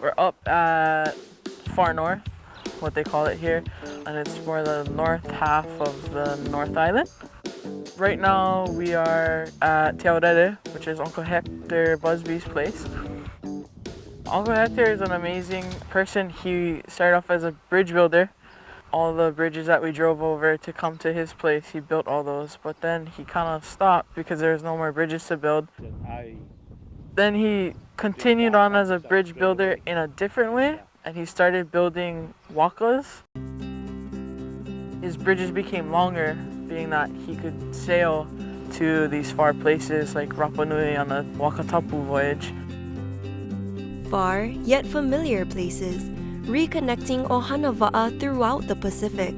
We're up at far north, what they call it here, and it's for the north half of the North Island. Right now we are at Te Aurere, which is Uncle Hector Busby's place. Uncle Hector is an amazing person. He started off as a bridge builder. All the bridges that we drove over to come to his place, he built all those, but then he kind of stopped because there was no more bridges to build. Then he continued on as a bridge builder in a different way, and he started building wakas. His bridges became longer, being that he could sail to these far places like Rapa Nui on the Wakatapu voyage. Far yet familiar places, reconnecting ohana va'a throughout the Pacific.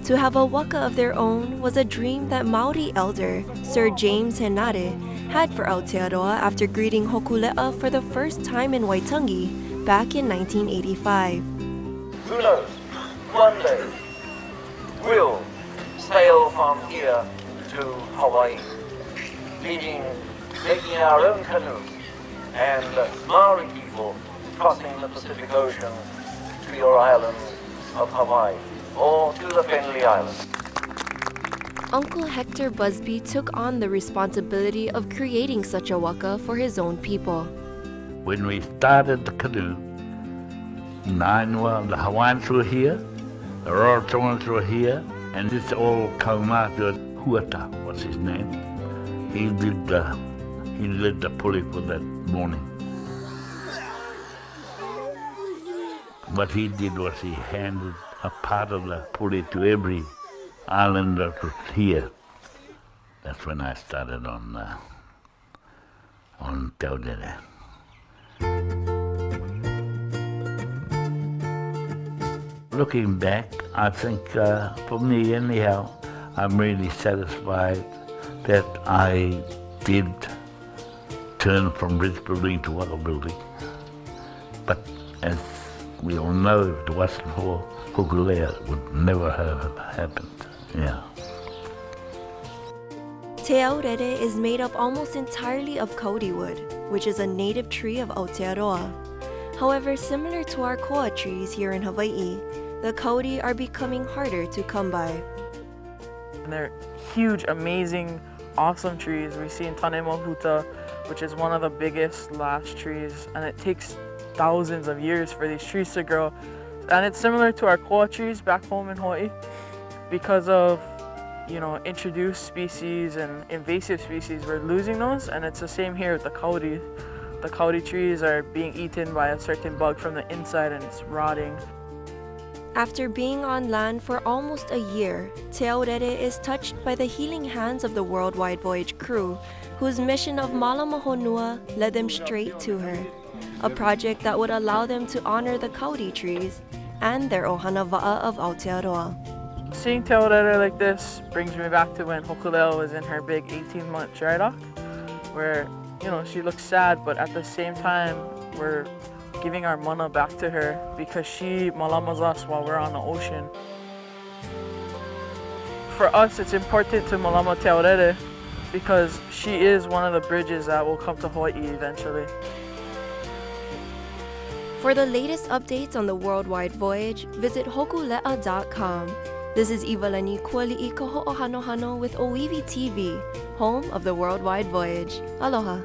To have a waka of their own was a dream that Maori elder Sir James Henare had for Aotearoa after greeting Hokule'a for the first time in Waitangi back in 1985. Who knows, one day we'll sail from here to Hawaii, making our own canoes and Maori people crossing the Pacific Ocean to your island of Hawaii or to the Friendly Islands. Uncle Hector Busby took on the responsibility of creating such a waka for his own people. When we started the canoe, the Hawaiians were here, the Rorotongans were here, and this all came after Huata, what's his name? He led the pulley for that morning. What he did was he handed a part of the pulley to every island that was here. That's when I started on Te Aurere. Looking back, I think for me anyhow, I'm really satisfied that I did turn from bridge building to waka building. But as we all know, if it wasn't for Hokulea, it would never have happened. Yeah. Te Aurere is made up almost entirely of kauri wood, which is a native tree of Aotearoa. However, similar to our koa trees here in Hawaii, the kauri are becoming harder to come by. And they're huge, amazing, awesome trees. We see in Tanemohuta, which is one of the biggest lash trees, and it takes thousands of years for these trees to grow. And it's similar to our koa trees back home in Hawaii because of, introduced species and invasive species. We're losing those, and it's the same here with the kauri. The kauri trees are being eaten by a certain bug from the inside and it's rotting. After being on land for almost a year, Te Aurere is touched by the healing hands of the Worldwide Voyage crew, whose mission of Malama Honua led them straight to her. A project that would allow them to honor the kauri trees and their ohana va'a of Aotearoa. Seeing Te Aurere like this brings me back to when Hokulea was in her big 18-month dry dock, where, she looks sad, but at the same time, we're giving our mana back to her because she malamas us while we're on the ocean. For us, it's important to malama Te Aurere because she is one of the bridges that will come to Hawaii eventually. For the latest updates on the Worldwide Voyage, visit hokulea.com. This is Ivalani Kuali'i Kaho'ohanohano with Oiwi TV, home of the Worldwide Voyage. Aloha.